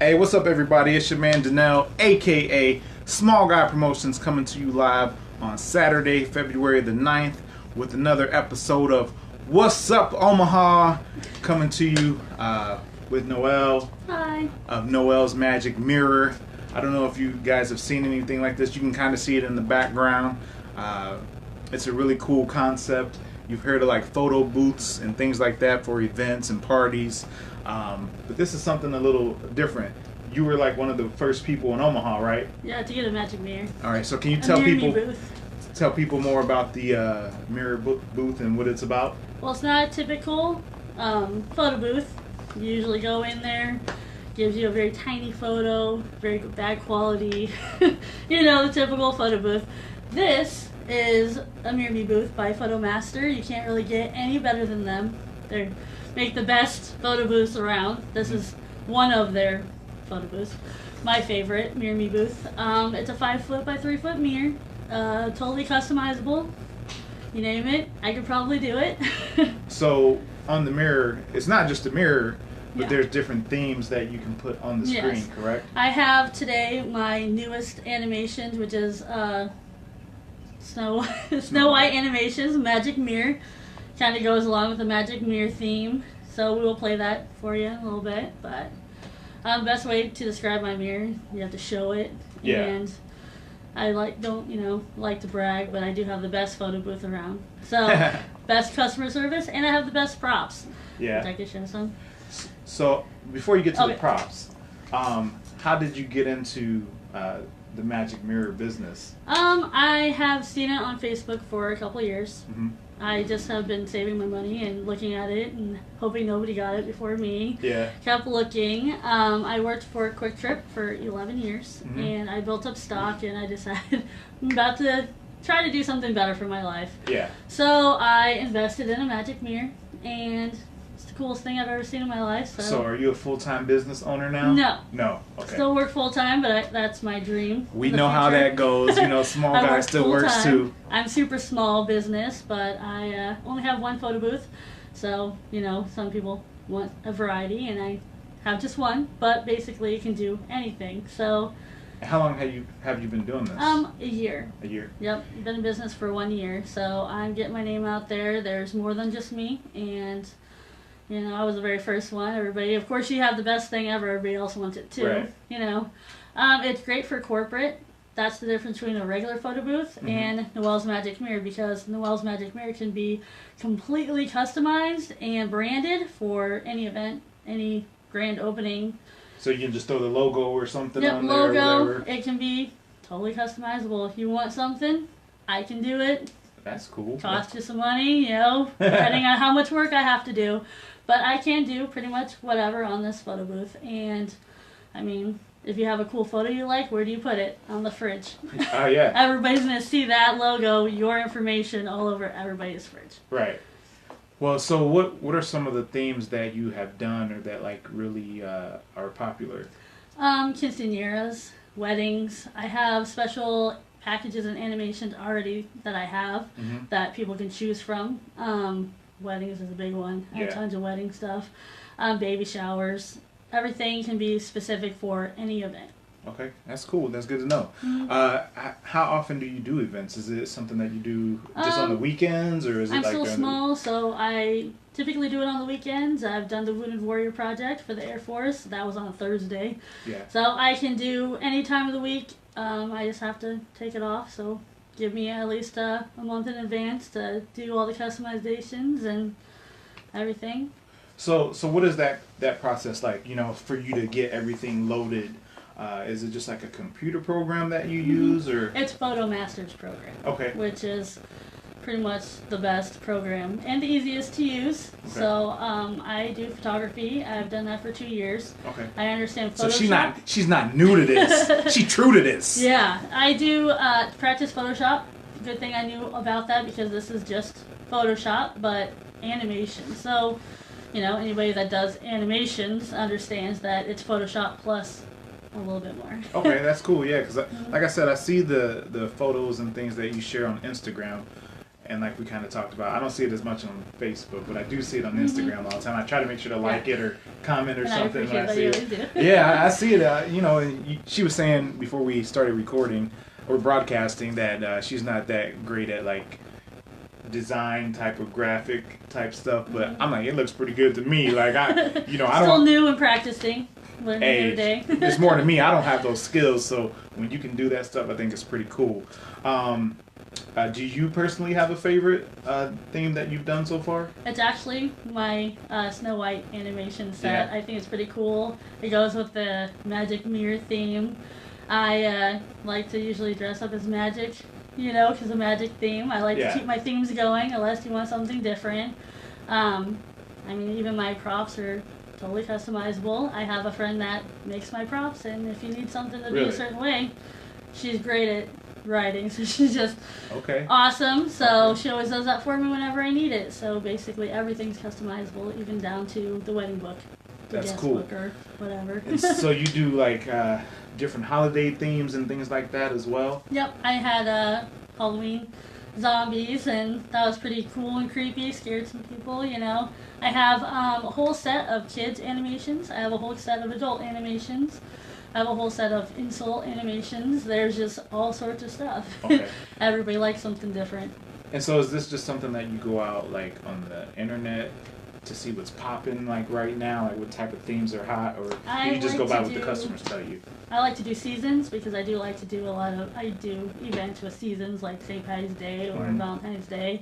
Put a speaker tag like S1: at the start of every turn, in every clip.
S1: Hey, what's up, everybody? It's your man Noelle, aka Small Guy Promotions, coming to you live on Saturday, February the 9th, with another episode of What's Up Omaha, coming to you with Noelle.
S2: Hi.
S1: Of Noelle's Magic Mirror. I don't know if you guys have seen anything like this. You can kind of see it in the background. It's a really cool concept. You've heard of like photo booths and things like that for events and parties. But this is something a little different. You were like one of the first people in Omaha, right?
S2: Yeah, to get a magic mirror.
S1: All right, so can you
S2: A
S1: tell
S2: mirror
S1: people
S2: me booth.
S1: more about the mirror booth and what it's about?
S2: Well, it's not a typical photo booth. You usually go in there, gives you a very tiny photo, very bad quality, you know, the typical photo booth. This is a Mirror Me booth by Photo Master. You can't really get any better than them. They make the best photo booths around. This is one of their photo booths. My favorite Mirror Me booth. It's a 5-foot by 3-foot mirror. Totally customizable. You name it, I could probably do it.
S1: So on the mirror, it's not just a mirror, but
S2: Yeah.
S1: there's different themes that you can put on the screen,
S2: Yes.
S1: correct?
S2: I have today my newest animations, which is Snow White animations, Magic Mirror. Kind of goes along with the Magic Mirror theme, so we will play that for you in a little bit. But the best way to describe my mirror, you have to show it.
S1: Yeah.
S2: And I don't like to brag, but I do have the best photo booth around. So best customer service, and I have the best props.
S1: Yeah.
S2: Which I could show some.
S1: So before you get to the
S2: Okay.
S1: props, how did you get into the Magic Mirror business?
S2: I have seen it on Facebook for a couple years.
S1: Mm-hmm.
S2: I just have been saving my money and looking at it and hoping nobody got it before me.
S1: Yeah.
S2: Kept looking. I worked for Quick Trip for 11 years,
S1: Mm-hmm.
S2: and I built up stock, and I decided I'm about to try to do something better for my life.
S1: Yeah.
S2: So I invested in a magic mirror, and it's the coolest thing I've ever seen in my life.
S1: So are you a full-time business owner now?
S2: No.
S1: No. Okay.
S2: Still work full time, but that's my dream.
S1: We
S2: in the
S1: know how
S2: future.
S1: that goes. You know, small
S2: I
S1: guy
S2: work
S1: still works
S2: full-time.
S1: too.
S2: I'm super small business, but I only have one photo booth. So, some people want a variety, and I have just one, but basically you can do anything. So,
S1: How long have you been doing this?
S2: a year.
S1: A year.
S2: Yep, been in business for 1 year. So I'm getting my name out there. There's more than just me, and I was the very first one. Everybody, of course, you have the best thing ever. Everybody else wants it too.
S1: Right.
S2: It's great for corporate. That's the difference between a regular photo booth and Noelle's Magic Mirror, because Noelle's Magic Mirror can be completely customized and branded for any event, any grand opening.
S1: So you can just throw the logo or something
S2: Yep,
S1: on there or
S2: logo.
S1: whatever.
S2: It can be totally customizable. If you want something, I can do it.
S1: That's cool.
S2: Cost you some money, depending on how much work I have to do. But I can do pretty much whatever on this photo booth. And, I mean, if you have a cool photo you like, where do you put it? On the fridge.
S1: Oh, yeah.
S2: Everybody's going to see that logo, your information, all over everybody's fridge.
S1: Right. Well, so what are some of the themes that you have done or that like really are popular?
S2: Quinceañeras, weddings. I have special packages and animations already that I have that people can choose from. Weddings is a big one. I have
S1: Yeah.
S2: tons of wedding stuff. Baby showers. Everything can be specific for any event.
S1: Okay, that's cool. That's good to know. How often do you do events? Is it something that you do just on the weekends, or is it
S2: I'm
S1: like
S2: still
S1: during
S2: small, so I typically do it on the weekends. I've done the Wounded Warrior Project for the Air Force. That was on a Thursday.
S1: Yeah.
S2: So I can do any time of the week. I just have to take it off, so give me at least a month in advance to do all the customizations and everything.
S1: So what is that process like? For you to get everything loaded. Is it just like a computer program that you use, or?
S2: It's Photo Master's program.
S1: Okay.
S2: Which is pretty much the best program and the easiest to use.
S1: Okay.
S2: So I do photography. I've done that for 2 years.
S1: Okay.
S2: I understand
S1: So
S2: Photoshop.
S1: she's not new to this. She true to this.
S2: Yeah, I do practice Photoshop. Good thing I knew about that, because this is just Photoshop, but animation. So, anybody that does animations understands that it's Photoshop plus a little bit more.
S1: Okay, that's cool. Yeah, because like I said, I see the photos and things that you share on Instagram, And like we kind of talked about, I don't see it as much on Facebook, but I do see it on Instagram all the time. I try to make sure to like it or comment or something when I see it. Yeah, I see it. You know, she was saying before we started recording or broadcasting that she's not that great at like design type of graphic type stuff, but I'm like, it looks pretty good to me. Like I don't.
S2: Still new and practicing. Learning every day.
S1: It's more to me. I don't have those skills, so when you can do that stuff, I think it's pretty cool. Do you personally have a favorite theme that you've done so far?
S2: It's actually my Snow White animation set.
S1: Yeah.
S2: I think it's pretty cool. It goes with the magic mirror theme. I like to usually dress up as magic, you know, because of magic theme. I like to keep my themes going unless you want something different. I mean, even my props are totally customizable. I have a friend that makes my props, and if you need something to be a certain way, she's great at writing, so she's just awesome. So she always does that for me whenever I need it. So basically everything's customizable, even down to the wedding book.
S1: That's cool.
S2: Book or whatever.
S1: So you do like different holiday themes and things like that as well?
S2: Yep, I had Halloween zombies, and that was pretty cool and creepy, scared some people, you know. I have a whole set of kids animations. I have a whole set of adult animations. I have a whole set of insult animations. There's just all sorts of stuff. Okay. Everybody likes something different.
S1: And so is this just something that you go out like on the internet to see what's popping like right now, like what type of themes are hot, or do you just go by what the customers tell you?
S2: I like to do seasons because I do like to do I do events with seasons like St. Patty's Day or Valentine's Day.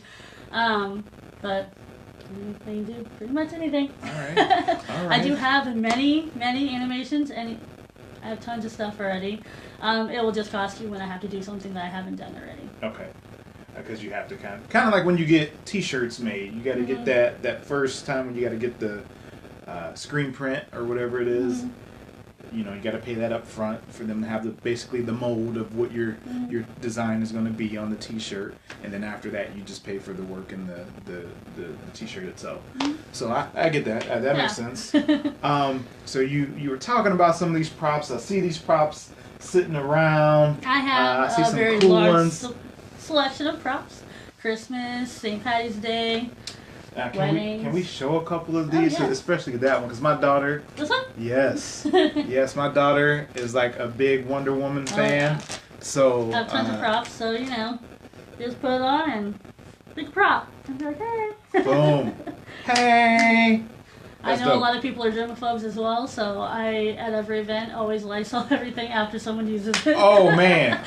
S2: But I can do pretty much anything. All right. I do have many animations, and I have tons of stuff already. It will just cost you when I have to do something that I haven't done already.
S1: Okay. Because you have to kind of like when you get T-shirts made, you got to get that first time when you got to get the screen print or whatever it is. You know, you got to pay that up front for them to have basically the mold of what your design is going to be on the T-shirt, and then after that you just pay for the work and the T-shirt itself. So I get that. That makes sense. So you were talking about some of these props. I see these props sitting around.
S2: I have
S1: I see some
S2: very
S1: cool
S2: large
S1: ones.
S2: Selection of props. Christmas, St. Patty's Day.
S1: Can we show a couple of these, especially that one? Because my daughter.
S2: This one?
S1: Yes, yes, my daughter is like a big Wonder Woman fan. So
S2: I have tons of props, so you know, just put it on and big prop. And be like, hey.
S1: Boom. Hey.
S2: I know a lot of people are germaphobes as well, so I, at every event, always Lysol everything after someone uses it.
S1: Oh man!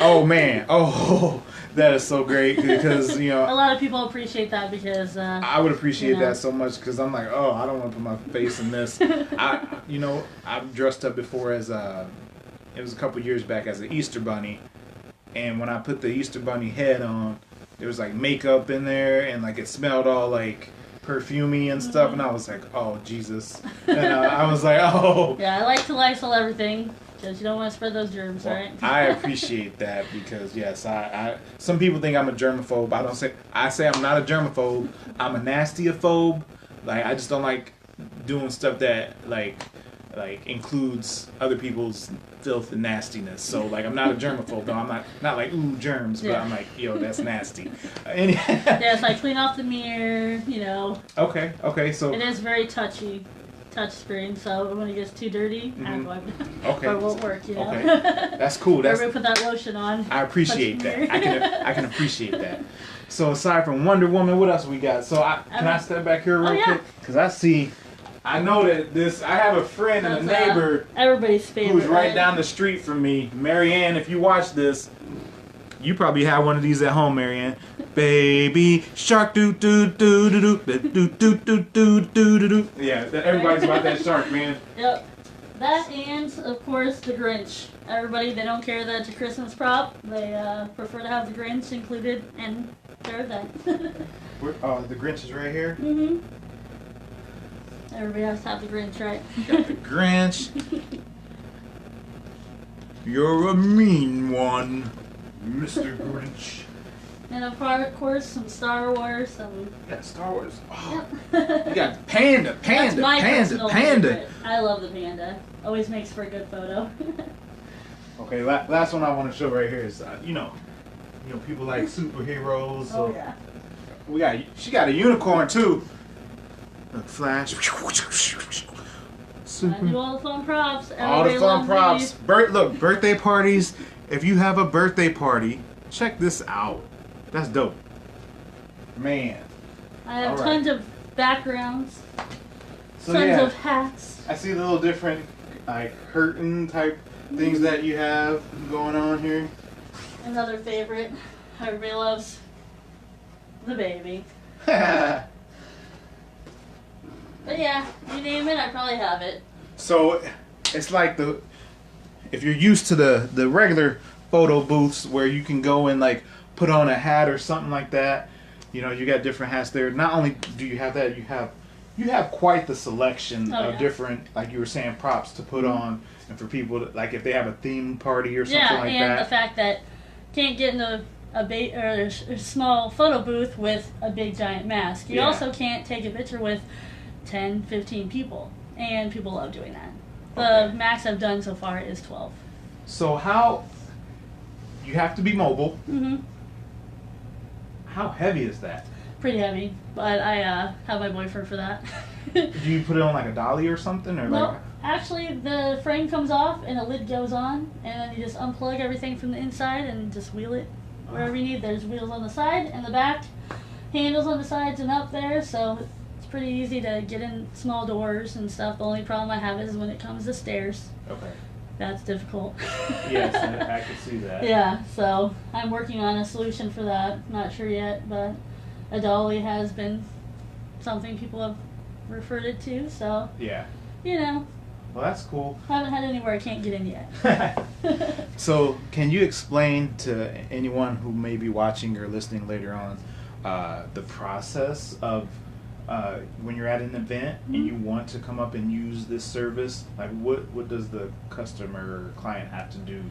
S1: Oh, that is so great because you know.
S2: A lot of people appreciate that because.
S1: I would appreciate that so much because I'm like, oh, I don't want to put my face in this. I've dressed up before as it was a couple years back as an Easter bunny, and when I put the Easter bunny head on, there was like makeup in there and like it smelled all like perfumey and stuff, and I was like, oh Jesus, and I was like, oh. Yeah,
S2: I like to Lysol everything because you don't want to spread those germs, right?
S1: I appreciate that because yes, I some people think I'm a germaphobe. I say I'm not a germaphobe. I'm a nastyophobe. Like I just don't like doing stuff that like includes other people's filth and nastiness. So like I'm not a germaphobe though. I'm not like ooh germs, but I'm like yo that's nasty.
S2: Yes, I clean off the mirror, you know.
S1: Okay, so
S2: it is very touch screen, so when it gets too dirty,
S1: okay,
S2: it won't work, you know.
S1: Okay, that's cool.
S2: Everybody put that lotion on.
S1: I appreciate that. I can appreciate that. So aside from Wonder Woman, what else we got? So can I step back here real quick? Because I know that I have a friend and a neighbor,
S2: everybody's favorite,
S1: who's right down the street from me. Marianne, if you watch this, you probably have one of these at home, Marianne. Baby shark doo doo doo doo doo doo doo doo doo doo doo. Yeah, everybody's about that shark, man.
S2: Yep. That and of course the Grinch. Everybody, they don't care that it's a Christmas prop. They prefer to have the Grinch included in their event.
S1: The Grinch is right here.
S2: Everybody has to have the Grinch, right?
S1: Got the Grinch. You're a mean one, Mr. Grinch.
S2: And of course, some Star Wars.
S1: Yeah, Star Wars. Oh. Yep. You got panda.
S2: That's my personal favorite. I love the panda. Always makes for a good photo.
S1: Okay, last one I want to show right here is you know people like superheroes.
S2: Oh yeah.
S1: She got a unicorn too. Look, flash.
S2: I do all the fun props.
S1: All the
S2: Everybody
S1: fun
S2: loves
S1: props.
S2: me.
S1: Look, birthday parties. If you have a birthday party, check this out. That's dope. Man.
S2: I have
S1: All right.
S2: tons of backgrounds,
S1: So
S2: tons
S1: yeah,
S2: of hats.
S1: I see the little different like curtain type things that you have going on here.
S2: Another favorite. Everybody loves the baby. But yeah, you name it, I probably have it.
S1: So it's like if you're used to the regular photo booths where you can go and like put on a hat or something like that, you know, you got different hats there. Not only do you have that, you have quite the selection of different, like you were saying, props to put on, and for people to, like if they have a theme party or something like that.
S2: Yeah, and the fact that you can't get in a small photo booth with a big giant mask. You also can't take a picture with 10, 15 people, and people love doing that. The max I've done so far is 12.
S1: So how you have to be mobile.
S2: Mm-hmm.
S1: How heavy is that?
S2: Pretty heavy, but I have my boyfriend for that.
S1: Do you put it on like a dolly or something, or
S2: Nope.
S1: like?
S2: Actually, the frame comes off and a lid goes on, and then you just unplug everything from the inside and just wheel it wherever you need. There's wheels on the side and the back, handles on the sides and up there, so it's pretty easy to get in small doors and stuff. The only problem I have is when it comes to stairs.
S1: Okay.
S2: That's difficult.
S1: Yes, I can see that.
S2: Yeah, so I'm working on a solution for that. Not sure yet, but a dolly has been something people have referred it to, so
S1: Yeah.
S2: you know.
S1: Well, that's cool.
S2: I haven't had anywhere I can't get in yet.
S1: So, can you explain to anyone who may be watching or listening later on the process of when you're at an event and you want to come up and use this service? Like, what does the customer or client have to do?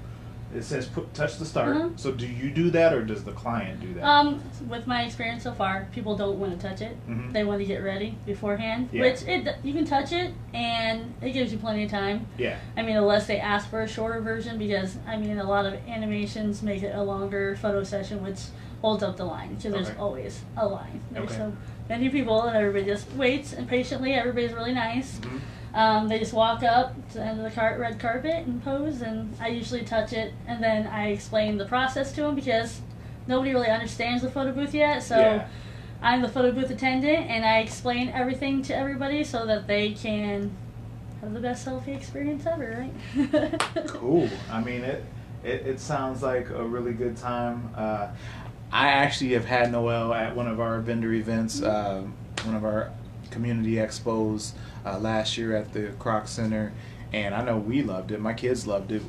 S1: It says touch the start. So, do you do that, or does the client do that?
S2: With my experience so far, people don't want to touch it.
S1: Mhm.
S2: They want to get ready beforehand,
S1: Yeah.
S2: which you can touch it, and it gives you plenty of time.
S1: Yeah.
S2: I mean, unless they ask for a shorter version, because I mean, a lot of animations make it a longer photo session, which holds up the line, because there's always a line. There's so many people, and everybody just waits, and patiently, everybody's really nice.
S1: Mhm.
S2: They just walk up to the end of the red carpet and pose, and I usually touch it, and then I explain the process to them, because nobody really understands the photo booth yet, so I'm the photo booth attendant, and I explain everything to everybody so that they can have the best selfie experience ever, right?
S1: Cool. I mean, it sounds like a really good time. I actually have had Noelle at one of our vendor events, one of our community expos last year at the Kroc Center, and I know we loved it. My kids loved it.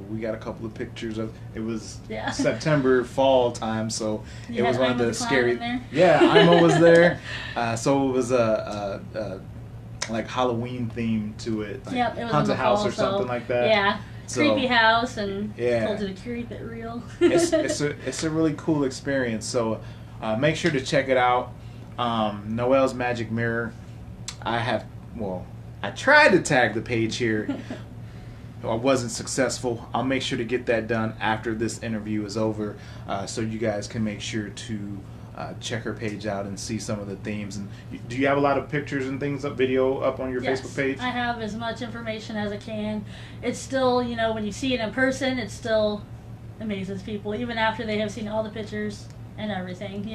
S1: We got a couple of pictures of it. Was September fall time, so it was one of the scary. Yeah, Ima was there, so it was a like Halloween theme to it. Like
S2: it was
S1: haunted house or something like that.
S2: Yeah.
S1: So,
S2: creepy house, and told you to keep it real.
S1: it's a really cool experience. So make sure to check it out. Noelle's Magic Mirror. I tried to tag the page here. I wasn't successful. I'll make sure to get that done after this interview is over, so you guys can make sure to check her page out and see some of the themes. And do you have a lot of pictures and things video up on your Facebook page?
S2: I have as much information as I can. It's still, when you see it in person, it still amazes people, even after they have seen all the pictures and everything.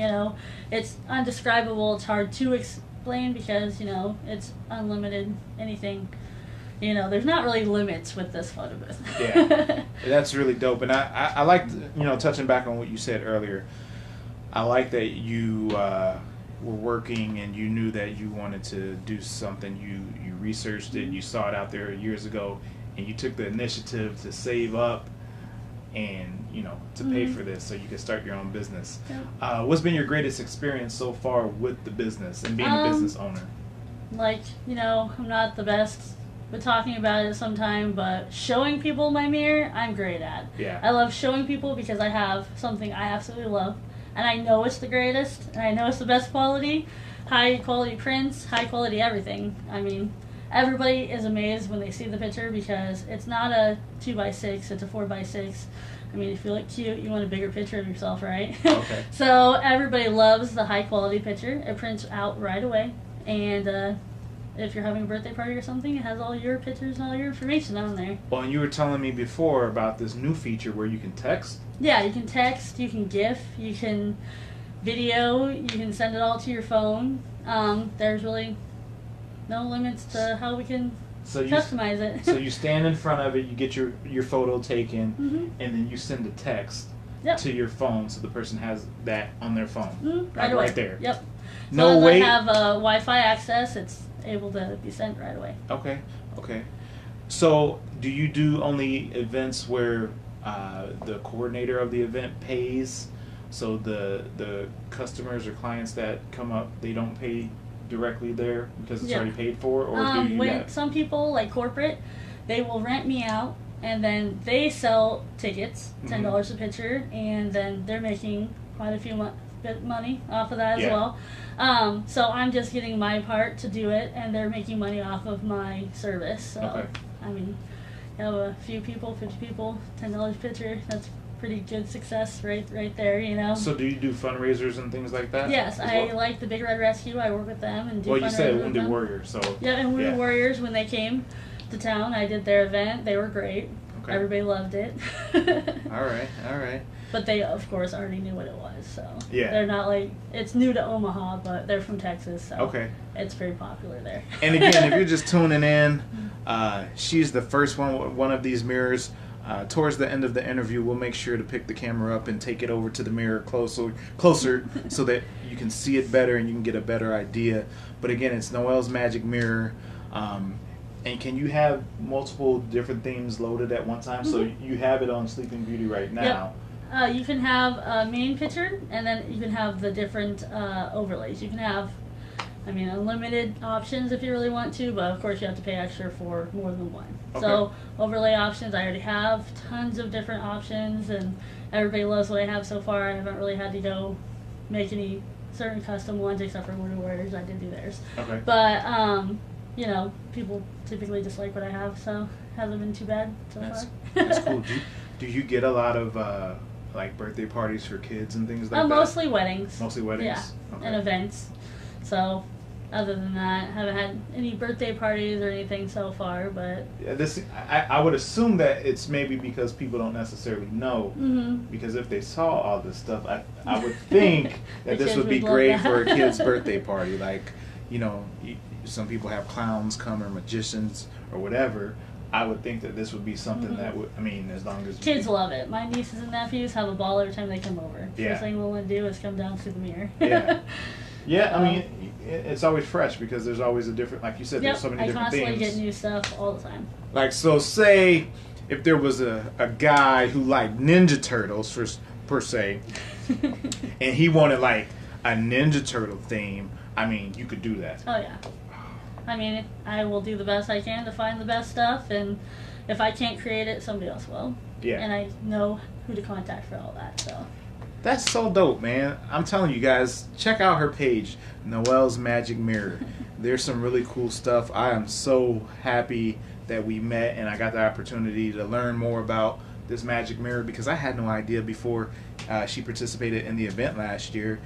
S2: It's undescribable. It's hard to explain because it's unlimited. Anything. There's not really limits with this photo booth.
S1: Yeah, that's really dope. And I like, touching back on what you said earlier. I like that you were working and you knew that you wanted to do something. You researched it, you saw it out there years ago, and you took the initiative to save up and to pay for this so you could start your own business. Yeah. What's been your greatest experience so far with the business and being a business owner?
S2: I'm not the best with talking about it sometime, but showing people my mirror, I'm great at.
S1: Yeah.
S2: I love showing people because I have something I absolutely love. And I know it's the greatest, and I know it's the best quality, high quality prints, high quality everything. I mean, everybody is amazed when they see the picture because it's not a 2x6, it's a 4x6. I mean, if you look cute, you want a bigger picture of yourself, right?
S1: Okay.
S2: So everybody loves the high quality picture. It prints out right away. And if you're having a birthday party or something, it has all your pictures and all your information on there.
S1: Well, and you were telling me before about this new feature where you can text.
S2: Yeah, you can text, you can GIF, you can video, you can send it all to your phone. There's really no limits to how we can customize it.
S1: So you stand in front of it, you get your photo taken,
S2: Mm-hmm.
S1: and then you send a text
S2: Yep.
S1: to your phone so the person has that on their phone.
S2: Mm-hmm.
S1: Like
S2: Right away.
S1: right there.
S2: Yep.
S1: No
S2: as
S1: wait.
S2: I have Wi-Fi access, it's able to be sent right away.
S1: Okay. So do you do only events where the coordinator of the event pays? So the customers or clients that come up, they don't pay directly there because it's
S2: Yeah.
S1: already paid for, or do you?
S2: When some people, like corporate, they will rent me out, and then they sell tickets, $10 a picture, and then they're making quite a few bit money off of that as well. So I'm just getting my part to do it, and they're making money off of my service. So I mean, you have a few people, 50 people, $10 a picture. That's pretty good success right there, you know.
S1: So do you do fundraisers and things like that?
S2: Yes, I like the Big Red Rescue. I work with them and do fundraisers.
S1: Well, you said
S2: with
S1: Wounded
S2: them.
S1: Warrior, so
S2: Yeah, and Wounded Warriors, when they came to town, I did their event. They were great.
S1: Okay.
S2: Everybody loved it.
S1: All right.
S2: But they, of course, already knew what it was. So
S1: Yeah.
S2: they're not like, it's new to Omaha, but they're from Texas, so
S1: Okay.
S2: it's very popular there.
S1: And again, if you're just tuning in, she's the first one of these mirrors. Towards the end of the interview, we'll make sure to pick the camera up and take it over to the mirror closer so that you can see it better and you can get a better idea. But again, it's Noelle's Magic Mirror. And can you have multiple different themes loaded at one time? So you have it on Sleeping Beauty right now.
S2: Yep. You can have a main picture, and then you can have the different overlays. You can have, unlimited options if you really want to, but of course you have to pay extra for more than one.
S1: Okay.
S2: So overlay options, I already have tons of different options, and everybody loves what I have so far. I haven't really had to go make any certain custom ones except for Wounded Warriors. I did do theirs.
S1: Okay.
S2: But, people typically just like what I have, so hasn't been too bad so far.
S1: That's cool. Do you get a lot of like birthday parties for kids and things like that?
S2: Mostly weddings.
S1: Mostly weddings?
S2: Yeah,
S1: Okay.
S2: and events. So, other than that, haven't had any birthday parties or anything so far, but...
S1: Yeah, I would assume that it's maybe because people don't necessarily know, because if they saw all this stuff, I would think that this would be great for a kid's birthday party. Like, some people have clowns come or magicians or whatever. I would think that this would be something that would, as long as...
S2: Kids love it. My nieces and nephews have a ball every time they come over.
S1: Yeah.
S2: First thing they want to do is come down to the mirror.
S1: Yeah, it's always fresh because there's always a different, like you said, there's so many different
S2: I constantly
S1: themes.
S2: get new stuff all the time.
S1: Like, so say if there was a guy who liked Ninja Turtles, per se, and he wanted, like, a Ninja Turtle theme, you could do that.
S2: Oh, yeah. I will do the best I can to find the best stuff, and if I can't create it, somebody else will.
S1: Yeah.
S2: And I know who to contact for all that, so...
S1: That's so dope, man. I'm telling you guys, check out her page, Noelle's Magic Mirror. There's some really cool stuff. I am so happy that we met and I got the opportunity to learn more about this magic mirror because I had no idea before she participated in the event last year.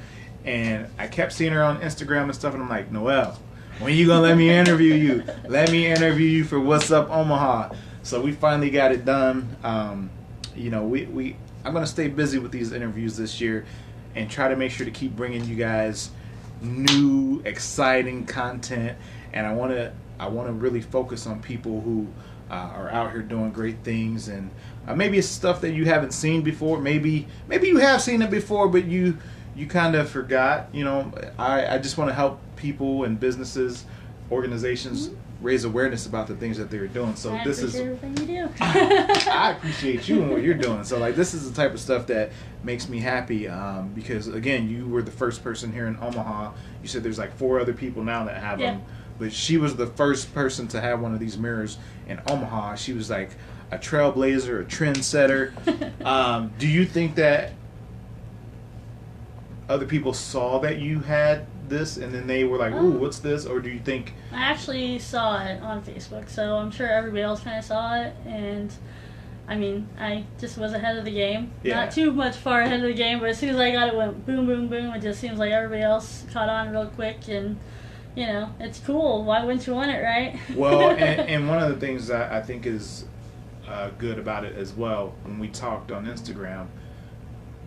S1: And I kept seeing her on Instagram and stuff, and I'm like, Noelle, when are you going to let me interview you? Let me interview you for What's Up Omaha. So we finally got it done. I'm going to stay busy with these interviews this year and try to make sure to keep bringing you guys new, exciting content. And I want to really focus on people who are out here doing great things. And maybe it's stuff that you haven't seen before. Maybe you have seen it before, but you kind of forgot. I just want to help people and businesses, organizations raise awareness about the things that they're doing. So
S2: I appreciate everything you do.
S1: I appreciate you and what you're doing. So this is the type of stuff that makes me happy because again, you were the first person here in Omaha. You said there's like 4 other people now that have them, but she was the first person to have one of these mirrors in Omaha. She was like a trailblazer, a trendsetter. Do you think that other people saw that you had this, and then they were like, ooh, what's this? Or do you think...
S2: I actually saw it on Facebook, so I'm sure everybody else kind of saw it, and I mean, I just was ahead of the game.
S1: Yeah.
S2: Not too much far ahead of the game, but as soon as I got it, went boom, boom, boom. It just seems like everybody else caught on real quick, and you know, it's cool. Why wouldn't you want it, right?
S1: Well, and one of the things that I think is good about it as well, when we talked on Instagram,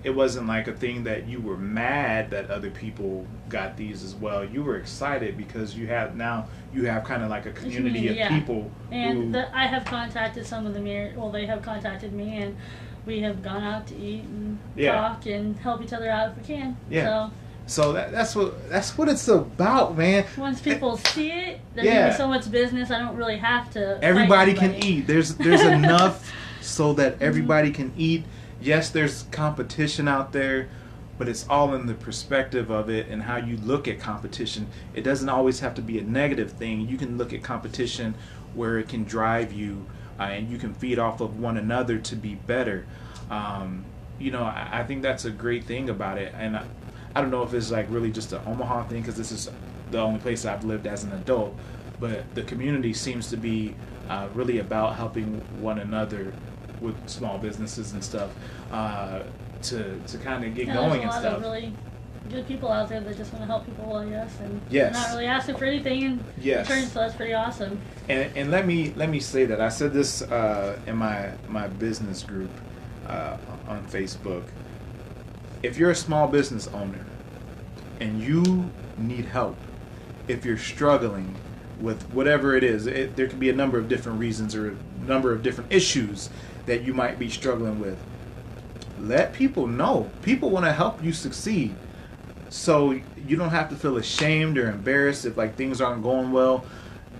S1: it wasn't like a thing that you were mad that other people got these as well. You were excited because you have kind of like a community of people.
S2: And I have contacted some of them here. Well, they have contacted me, and we have gone out to eat and talk and help each other out if we can.
S1: Yeah. So that's what it's about, man.
S2: Once people see it, there's gonna be so much business. I don't really have to.
S1: Everybody can eat. There's enough so that everybody can eat. Yes, there's competition out there, but it's all in the perspective of it and how you look at competition. It doesn't always have to be a negative thing. You can look at competition where it can drive you, and you can feed off of one another to be better. You know, I think that's a great thing about it. And I don't know if it's like really just an Omaha thing, because this is the only place I've lived as an adult, but the community seems to be really about helping one another with small businesses and stuff, to kind of get going and stuff.
S2: There's a lot of really good people out there that just want to help people, I guess, and not really asking for anything in return. So that's pretty awesome.
S1: And let me say that I said this in my business group on Facebook. If you're a small business owner and you need help, if you're struggling with whatever it is, there could be a number of different reasons or a number of different issues that you might be struggling with. Let people know. People want to help you succeed. So you don't have to feel ashamed or embarrassed if like things aren't going well.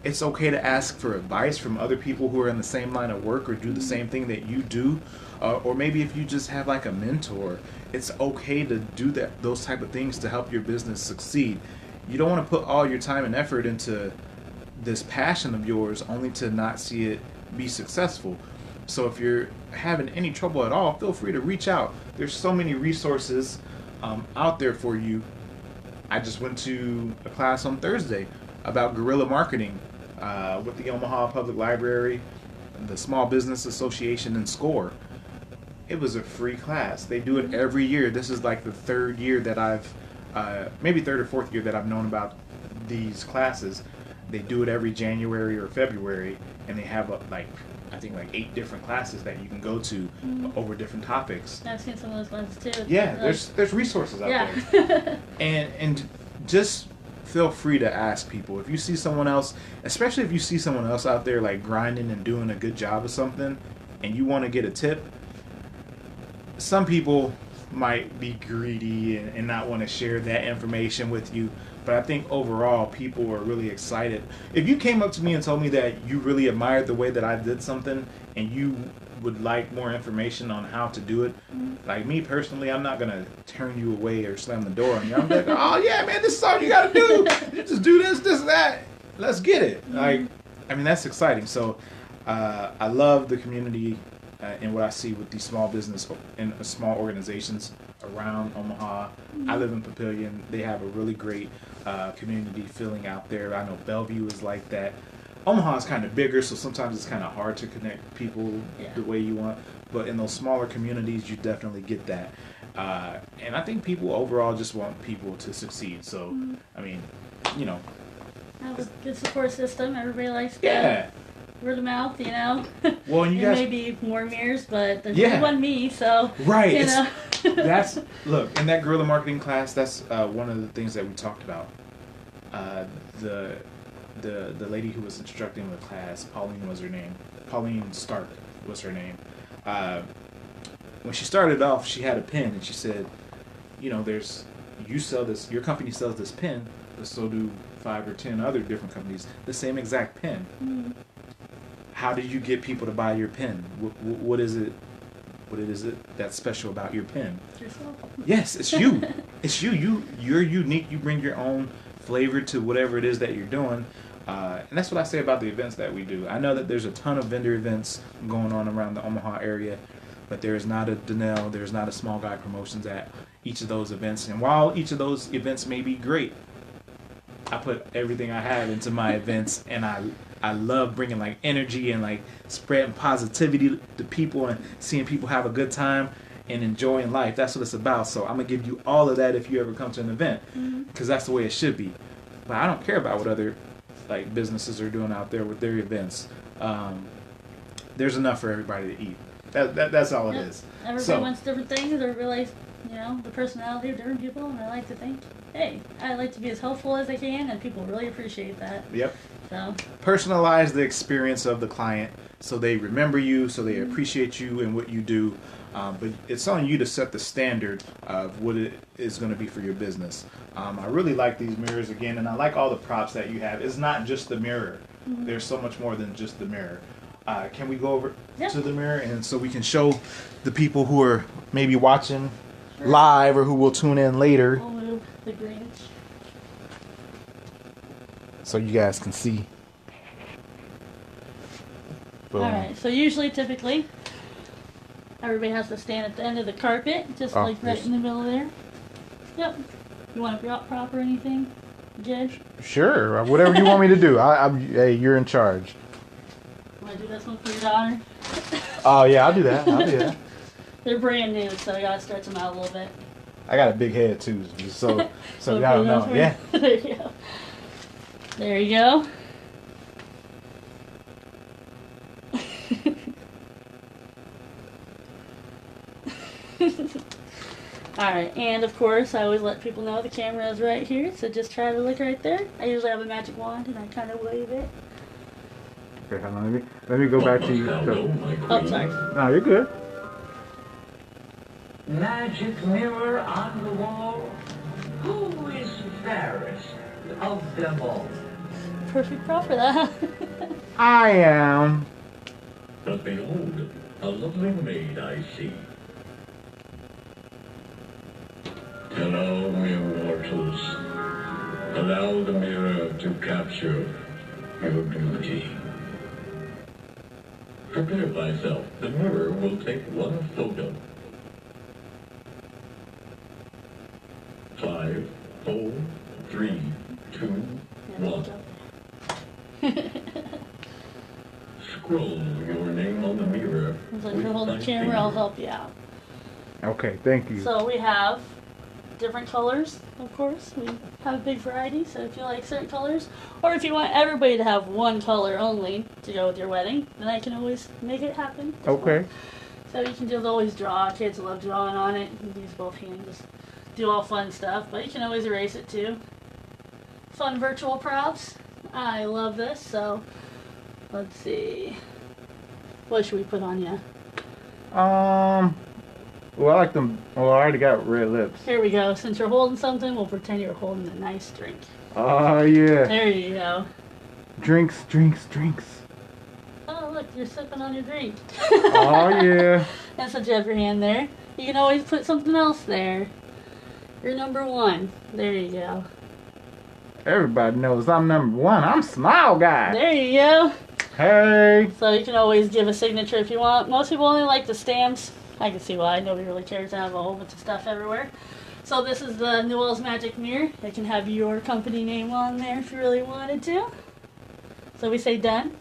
S1: It's okay to ask for advice from other people who are in the same line of work or do the same thing that you do. Or maybe if you just have like a mentor, it's okay to do those type of things to help your business succeed. You don't want to put all your time and effort into this passion of yours only to not see it be successful. So if you're having any trouble at all, feel free to reach out. There's so many resources out there for you. I just went to a class on Thursday about guerrilla marketing with the Omaha Public Library, the Small Business Association, and SCORE. It was a free class. They do it every year. This is like the third year that I've, maybe third or fourth year that I've known about these classes. They do it every January or February, and they have I think 8 different classes that you can go to over different topics.
S2: I've seen some of those ones too.
S1: Yeah, there's resources out there. and just feel free to ask people. If you see someone else, especially if you see someone else out there like grinding and doing a good job of something, and you want to get a tip, some people might be greedy and not want to share that information with you. But I think overall, people are really excited. If you came up to me and told me that you really admired the way that I did something and you would like more information on how to do it, like me personally, I'm not going to turn you away or slam the door on you. I'm like, oh yeah, man, this is all you got to do. You just do this, that. Let's get it. That's exciting. So I love the community and what I see with these small business and small organizations around Omaha. I live in Papillion. They have a really great community feeling out there. I know Bellevue is like that. Omaha is kind of bigger, so sometimes it's kind of hard to connect people the way you want. But in those smaller communities, you definitely get that. And I think people overall just want people to succeed. So,
S2: have a good support system. Everybody likes that. Word of mouth, Well, and you guys, maybe more mirrors, but there's only one me, so
S1: right. Look, in that guerrilla marketing class, that's one of the things that we talked about. The lady who was instructing the class, Pauline was her name. Pauline Stark was her name. When she started off, she had a pen, and she said, you sell this, your company sells this pen, but so do 5 or 10 other different companies, the same exact pen. How did you get people to buy your pen? What is it? What is it that's special about your pen?
S2: Yourself.
S1: Yes, it's you. It's you. You're unique. You bring your own flavor to whatever it is that you're doing. And that's what I say about the events that we do. I know that there's a ton of vendor events going on around the Omaha area, but there is not a Donnell, there's not a Small Guy Promotions at each of those events. And while each of those events may be great, I put everything I have into my events, and I love bringing like energy and like spreading positivity to people and seeing people have a good time and enjoying life. That's what it's about. So I'm gonna give you all of that if you ever come to an event, because that's the way it should be. But I don't care about what other like businesses are doing out there with their events. There's enough for everybody to eat. That's all it is.
S2: Everybody wants different things. Everybody likes, the personality of different people, and I like to think, hey, I like to be as helpful as I can, and people really appreciate that.
S1: Yep.
S2: So
S1: personalize the experience of the client so they remember you, so they appreciate you and what you do. But it's on you to set the standard of what it is going to be for your business. I really like these mirrors again, and I like all the props that you have. It's not just the mirror. There's so much more than just the mirror. Can we go over to the mirror, and so we can show the people who are maybe watching live or who will tune in later,
S2: we'll move the Grinch,
S1: so you guys can see. Boom.
S2: All right, so usually, typically, everybody has to stand at the end of the carpet, just like right in the middle there. Yep. You want a prop or anything? Good?
S1: Sure, whatever you want me to do. Hey, you're in charge.
S2: Want to do this one for your daughter?
S1: Oh yeah, I'll do that.
S2: They're brand new, so I gotta stretch them out a little bit.
S1: I got a big head too, so y'all know. Yeah.
S2: There you go. There you go. Alright, and of course, I always let people know the camera is right here, so just try to look right there. I usually have a magic wand and I kind of wave it.
S1: Okay, hold on. Let me go back to you.
S2: Oh, sorry.
S1: No, you're good.
S3: Magic mirror on the wall. Who is fairest of them all?
S2: Perfect prop for that.
S1: I am.
S3: But behold, a lovely maid I see. Hello, mere mortals. Allow the mirror to capture your beauty. Prepare thyself. The mirror will take one photo. 5, 4, 3, 2, 1. Scroll your name on the mirror.
S2: As long as you're holding the camera, I'll help you out.
S1: Okay, thank you.
S2: So we have different colors, of course. We have a big variety, so if you like certain colors, or if you want everybody to have one color only to go with your wedding, then I can always make it happen.
S1: Okay.
S2: So you can just always draw. Kids love drawing on it. You can use both hands, just do all fun stuff, but you can always erase it too. Fun virtual props. I love this, so let's see. What should we put on you?
S1: Well, I like them. Well, I already got red lips.
S2: Here we go. Since you're holding something, we'll pretend you're holding a nice drink.
S1: Oh, yeah.
S2: There you go.
S1: Drinks.
S2: Oh, look, you're sipping on your drink.
S1: Oh, yeah.
S2: And since you have your hand there, you can always put something else there. You're number one. There you go.
S1: Everybody knows I'm number one. I'm Smile Guy.
S2: There you go.
S1: Hey.
S2: So you can always give a signature if you want. Most people only like the stamps. I can see why. Nobody really cares. I have a whole bunch of stuff everywhere. So this is the Noelle's Magic Mirror. It can have your company name on there if you really wanted to. So we say done.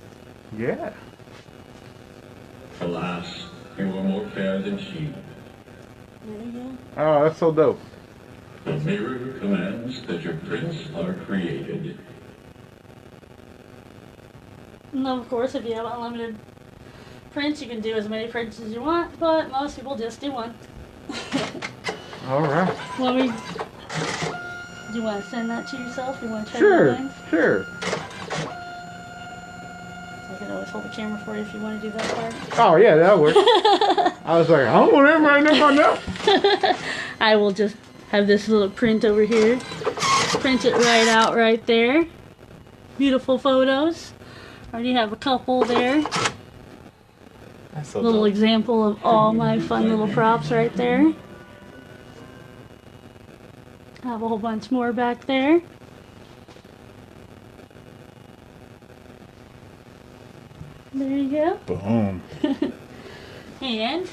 S1: Yeah.
S3: Alas, you are more fair than she.
S2: There you go.
S1: Oh, that's so dope.
S3: The mirror commands that your prints are created.
S2: And of course, if you have unlimited prints, you can do as many prints as you want, but most people just do one.
S1: All right.
S2: Do you want to send that to yourself? You want to try
S1: Sure.
S2: things?
S1: Sure.
S2: I can always hold the camera for you if you want to do that part.
S1: Oh yeah, that'll work. I was like, I don't want everybody to know about that.
S2: I will just have this little print over here. Print it right out right there. Beautiful photos. Already have a couple there.
S1: That's so
S2: Little
S1: dope.
S2: example of all my fun little props right there. I have a whole bunch more back there. There you go.
S1: Boom.
S2: And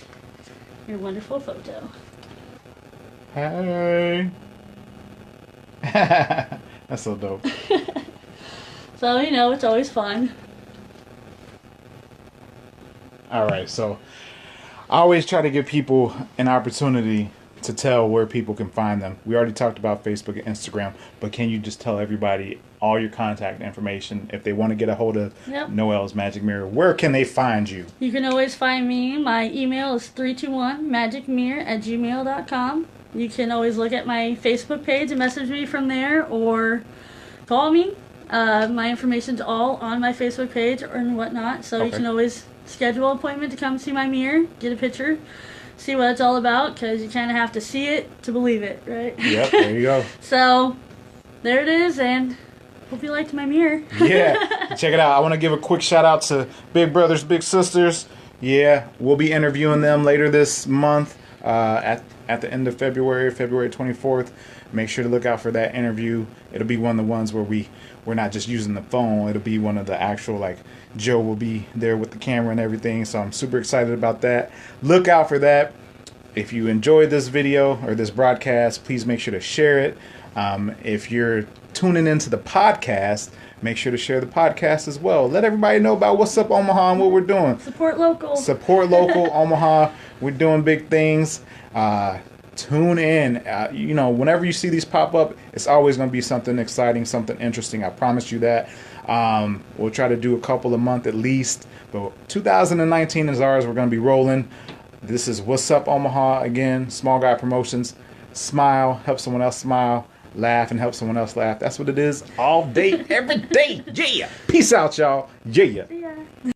S2: your wonderful photo.
S1: Hey. That's so dope.
S2: So, it's always fun.
S1: All right, so I always try to give people an opportunity to tell where people can find them. We already talked about Facebook and Instagram, but can you just tell everybody all your contact information if they want to get a hold of Noelle's Magic Mirror? Where can they find you?
S2: You can always find me. My email is 321magicmirror@gmail.com. You can always look at my Facebook page and message me from there, or call me. My information's all on my Facebook page and whatnot, so you can always schedule an appointment to come see my mirror, get a picture, see what it's all about, because you kind of have to see it to believe it, right?
S1: Yep, there you go.
S2: So, there it is, and hope you liked my mirror.
S1: Yeah, check it out. I want to give a quick shout out to Big Brothers, Big Sisters. Yeah, we'll be interviewing them later this month at the end of February 24th. Make sure to look out for that interview. It'll be one of the ones where we're not just using the phone. It'll be one of the actual, like, Joe will be there with the camera and everything. So I'm super excited about that. Look out for that. If you enjoyed this video or this broadcast, please make sure to share it. If you're tuning into the podcast, make sure to share the podcast as well. Let everybody know about what's up Omaha and what we're doing.
S2: Support local.
S1: Support local Omaha. We're doing big things. Tune in. Whenever you see these pop up, it's always going to be something exciting, something interesting. I promise you that. We'll try to do a couple a month at least. But 2019 is ours. We're going to be rolling. This is What's Up Omaha again. Small Guy Promotions. Smile. Help someone else smile. Laugh and help someone else laugh. That's what it is all day, every day. Yeah. Peace out, y'all. Yeah.
S2: See ya.